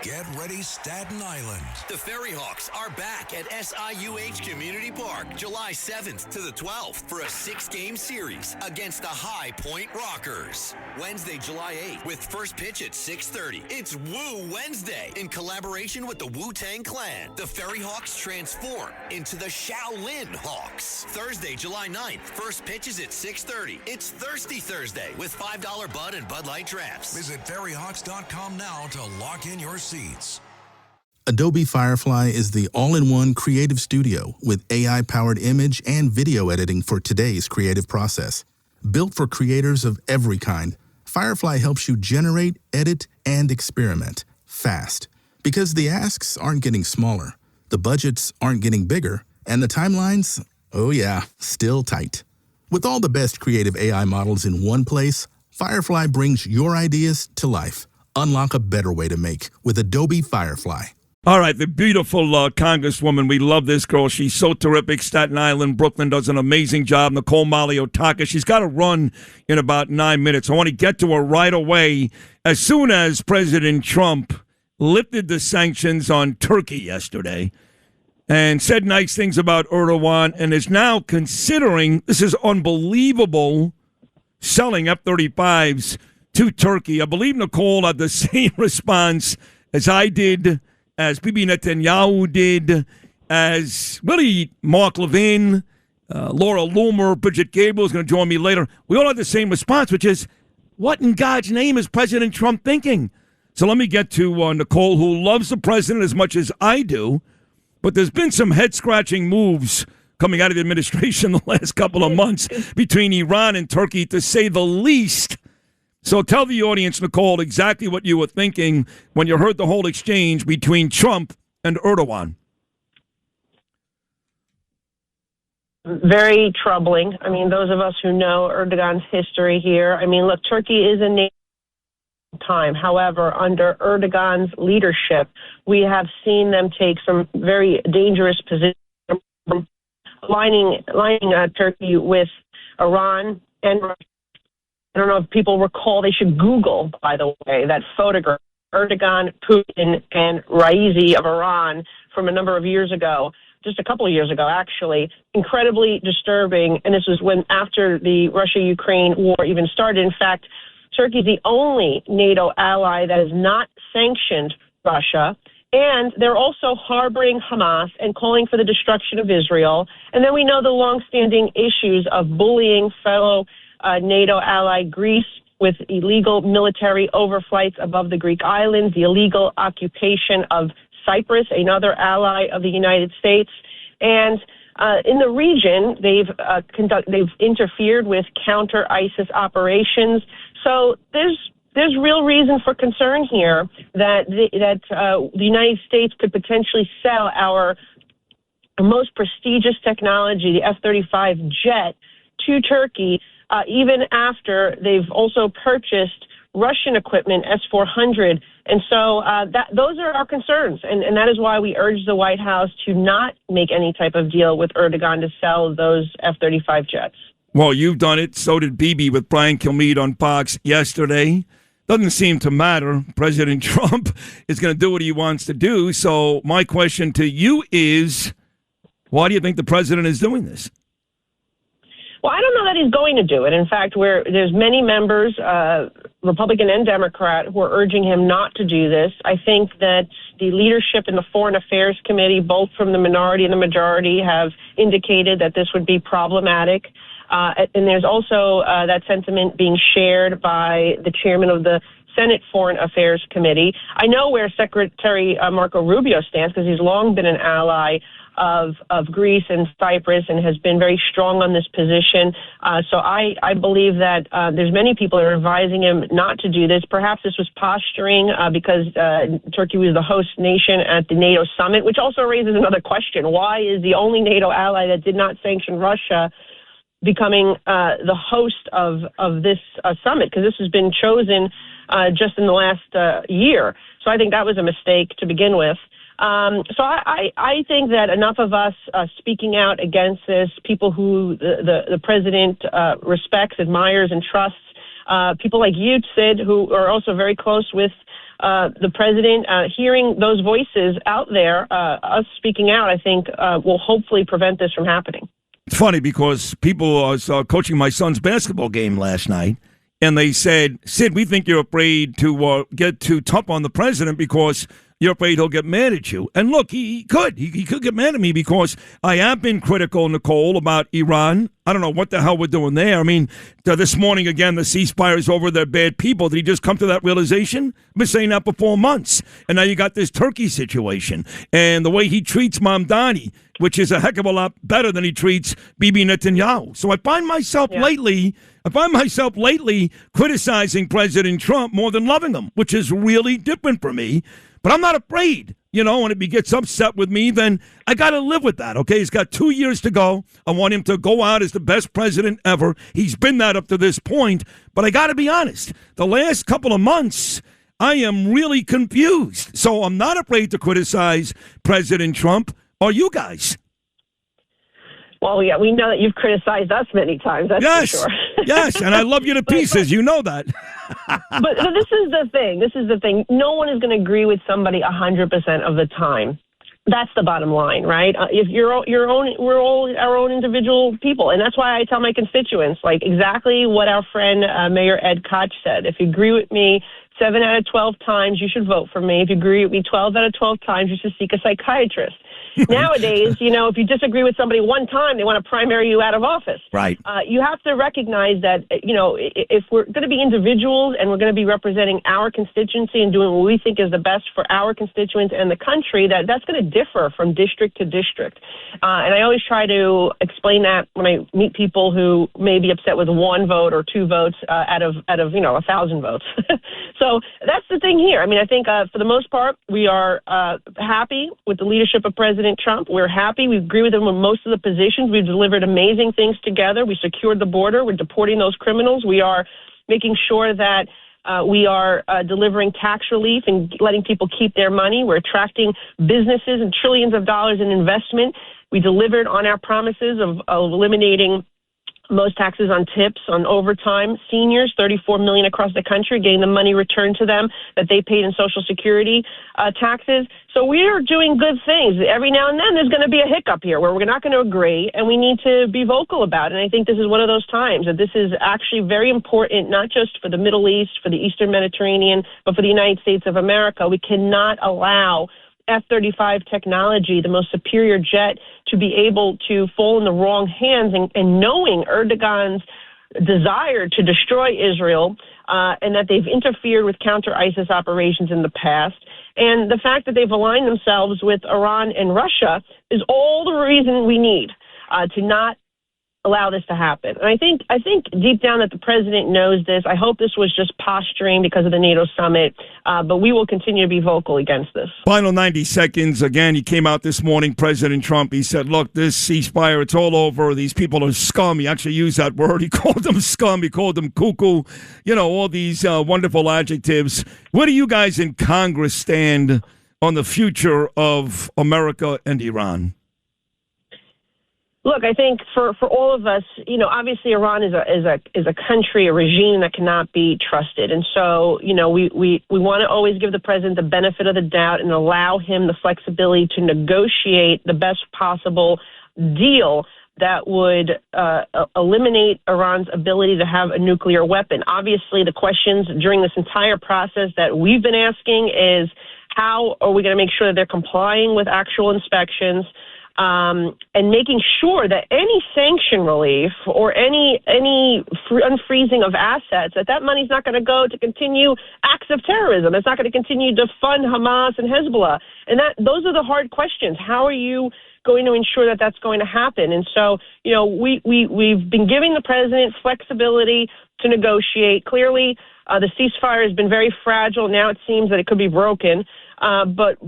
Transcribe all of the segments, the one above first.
Get ready, Staten Island. The Ferry Hawks are back at SIUH Community Park July 7th to the 12th for a 6-game series against the High Point Rockers. Wednesday, July 8th with first pitch at 6:30. It's Woo Wednesday in collaboration with the Wu-Tang Clan. The Ferry Hawks transform into the Shaolin Hawks. Thursday, July 9th, first pitch is at 6:30. It's Thirsty Thursday with $5 Bud and Bud Light drafts. Visit ferryhawks.com now to lock in your seats. Adobe Firefly is the all-in-one creative studio with AI-powered image and video editing for today's creative process. Built for creators of every kind, Firefly helps you generate, edit, and experiment fast. Because the asks aren't getting smaller, the budgets aren't getting bigger, and the timelines, oh yeah, still tight. With all the best creative AI models in one place, Firefly brings your ideas to life. Unlock a better way to make with Adobe Firefly. All right, the beautiful Congresswoman. We love this girl. She's so terrific. Staten Island, Brooklyn does an amazing job. Nicole Malliotakis. She's got to run in about 9 minutes. I want to get to her right away. As soon as President Trump lifted the sanctions on Turkey yesterday and said nice things about Erdogan and is now considering, this is unbelievable, selling F-35s to Turkey. I believe Nicole had the same response as I did, as Bibi Netanyahu did, as really Mark Levin, Laura Loomer, Bridget Gable is going to join me later. We all had the same response, which is, what in God's name is President Trump thinking? So let me get to Nicole, who loves the president as much as I do, but there's been some head-scratching moves coming out of the administration the last couple of months between Iran and Turkey, to say the least. So tell the audience, Nicole, exactly what you were thinking when you heard the whole exchange between Trump and Erdogan. Very troubling. I mean, those of us who know Erdogan's history here, I mean, look, Turkey is a nation time. However, under Erdogan's leadership, we have seen them take some very dangerous positions, lining Turkey with Iran and Russia. I don't know if people recall, they should Google, by the way, that photograph, Erdogan, Putin, and Raisi of Iran from a number of years ago, just a couple of years ago, actually. Incredibly disturbing, and this was when after the Russia-Ukraine war even started. In fact, Turkey is the only NATO ally that has not sanctioned Russia, and they're also harboring Hamas and calling for the destruction of Israel. And then we know the longstanding issues of bullying fellow NATO ally Greece with illegal military overflights above the Greek islands, the illegal occupation of Cyprus, another ally of the United States. And in the region, they've interfered with counter-ISIS operations. So there's real reason for concern here that the United States could potentially sell our most prestigious technology, the F-35 jet, to Turkey, even after they've also purchased Russian equipment, S-400. And so those are our concerns. And that is why we urge the White House to not make any type of deal with Erdogan to sell those F-35 jets. Well, you've done it. So did Bibi with Brian Kilmeade on Fox yesterday. Doesn't seem to matter. President Trump is going to do what he wants to do. So my question to you is, why do you think the president is doing this? Well, I don't know that he's going to do it. In fact, there's many members, Republican and Democrat, who are urging him not to do this. I think that the leadership in the Foreign Affairs Committee, both from the minority and the majority, have indicated that this would be problematic. And there's also that sentiment being shared by the chairman of the Senate Foreign Affairs Committee. I know where Secretary Marco Rubio stands, because he's long been an ally of Greece and Cyprus and has been very strong on this position. So I believe that there's many people that are advising him not to do this. Perhaps this was posturing because Turkey was the host nation at the NATO summit, which also raises another question. Why is the only NATO ally that did not sanction Russia becoming the host of this summit? Because this has been chosen just in the last year. So I think that was a mistake to begin with. So I think that enough of us speaking out against this, people who the president respects, admires, and trusts, people like you, Sid, who are also very close with the president hearing those voices out there, us speaking out, I think will hopefully prevent this from happening. It's funny because people was coaching my son's basketball game last night, and they said, Sid, we think you're afraid to get too tough on the president because you're afraid he'll get mad at you. And look, he could get mad at me because I have been critical, Nicole, about Iran. I don't know what the hell we're doing there. I mean, this morning, again, the ceasefire's over. They're bad people. Did he just come to that realization? I've been saying that for 4 months. And now you got this Turkey situation. And the way he treats Mamdani, which is a heck of a lot better than he treats Bibi Netanyahu. So I find myself lately criticizing President Trump more than loving him, which is really different for me. But I'm not afraid, and if he gets upset with me, then I got to live with that, okay? He's got 2 years to go. I want him to go out as the best president ever. He's been that up to this point. But I got to be honest, the last couple of months, I am really confused. So I'm not afraid to criticize President Trump. Are you guys? Well, yeah, we know that you've criticized us many times, that's for sure. Yes, and I love you to pieces. You know that. But this is the thing. No one is going to agree with somebody 100% of the time. That's the bottom line, right? If we're all our own individual people. And that's why I tell my constituents, like exactly what our friend Mayor Ed Koch said. If you agree with me 7 out of 12 times, you should vote for me. If you agree with me 12 out of 12 times, you should seek a psychiatrist. Nowadays, if you disagree with somebody one time, they want to primary you out of office. Right. You have to recognize that, if we're going to be individuals and we're going to be representing our constituency and doing what we think is the best for our constituents and the country, that's going to differ from district to district. And I always try to explain that when I meet people who may be upset with 1 vote or 2 votes out of 1,000 votes. So that's the thing here. I mean, I think for the most part, we are happy with the leadership of President Trump. We're happy. We agree with him on most of the positions. We've delivered amazing things together. We secured the border. We're deporting those criminals. We are making sure that we are delivering tax relief and letting people keep their money. We're attracting businesses and trillions of dollars in investment. We delivered on our promises of eliminating most taxes on tips, on overtime. Seniors, 34 million across the country, getting the money returned to them that they paid in Social Security taxes. So we are doing good things. Every now and then there's going to be a hiccup here where we're not going to agree, and we need to be vocal about it. And I think this is one of those times that this is actually very important, not just for the Middle East, for the Eastern Mediterranean, but for the United States of America. We cannot allow F-35 technology, the most superior jet, to be able to fall in the wrong hands, and knowing Erdogan's desire to destroy Israel and that they've interfered with counter-ISIS operations in the past, and the fact that they've aligned themselves with Iran and Russia is all the reason we need to not allow this to happen. And I think deep down that the president knows this. I hope this was just posturing because of the NATO summit, but we will continue to be vocal against this. Final 90 seconds. Again, he came out this morning, President Trump. He said, look, this ceasefire, it's all over. These people are scum. He actually used that word. He called them scum. He called them cuckoo. All these wonderful adjectives. Where do you guys in Congress stand on the future of America and Iran? Look, I think for all of us, obviously Iran is a country, a regime that cannot be trusted. And so, we want to always give the president the benefit of the doubt and allow him the flexibility to negotiate the best possible deal that would eliminate Iran's ability to have a nuclear weapon. Obviously, the questions during this entire process that we've been asking is, how are we going to make sure that they're complying with actual inspections? And making sure that any sanction relief or any unfreezing of assets, that money's not going to go to continue acts of terrorism. It's not going to continue to fund Hamas and Hezbollah. And those are the hard questions. How are you going to ensure that that's going to happen? And so, we've been giving the president flexibility to negotiate. Clearly, the ceasefire has been very fragile. Now it seems that it could be broken. But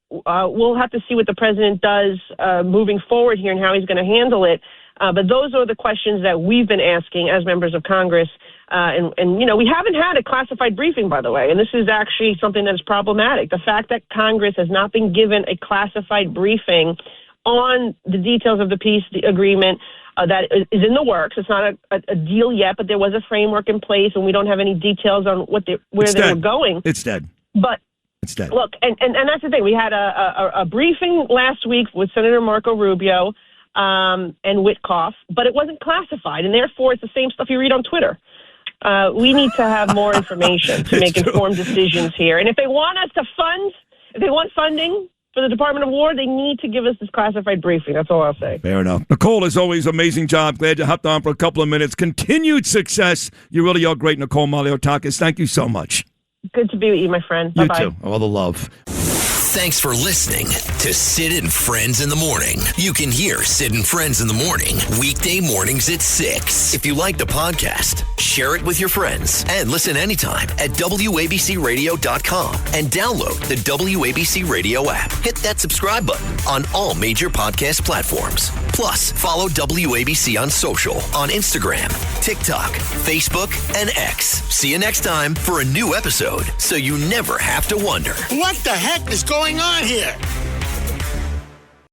we'll have to see what the president does moving forward here and how he's going to handle it. But those are the questions that we've been asking as members of Congress. And we haven't had a classified briefing, by the way, and this is actually something that is problematic. The fact that Congress has not been given a classified briefing on the details of the peace agreement that is in the works. It's not a deal yet, but there was a framework in place, and we don't have any details on where they were going. It's dead. But It's dead. look, and that's the thing. We had a briefing last week with Senator Marco Rubio and Witkoff, but it wasn't classified, and therefore it's the same stuff you read on Twitter. We need to have more information to make informed decisions here. And if they want us to if they want funding for the Department of War, they need to give us this classified briefing. That's all I'll say. Fair enough. Nicole, as always, amazing job. Glad you hopped on for a couple of minutes. Continued success. You really are great, Nicole Malliotakis. Thank you so much. Good to be with you, my friend. You Bye-bye. too. All the love. Thanks for listening to Sid and Friends in the Morning. You can hear Sid and Friends in the Morning weekday mornings at 6. If you like the podcast, share it with your friends and listen anytime at WABCRadio.com and download the WABC Radio app. Hit that subscribe button on all major podcast platforms. Plus, follow WABC on social on Instagram, TikTok, Facebook, and X. See you next time for a new episode so you never have to wonder. What the heck is going on here?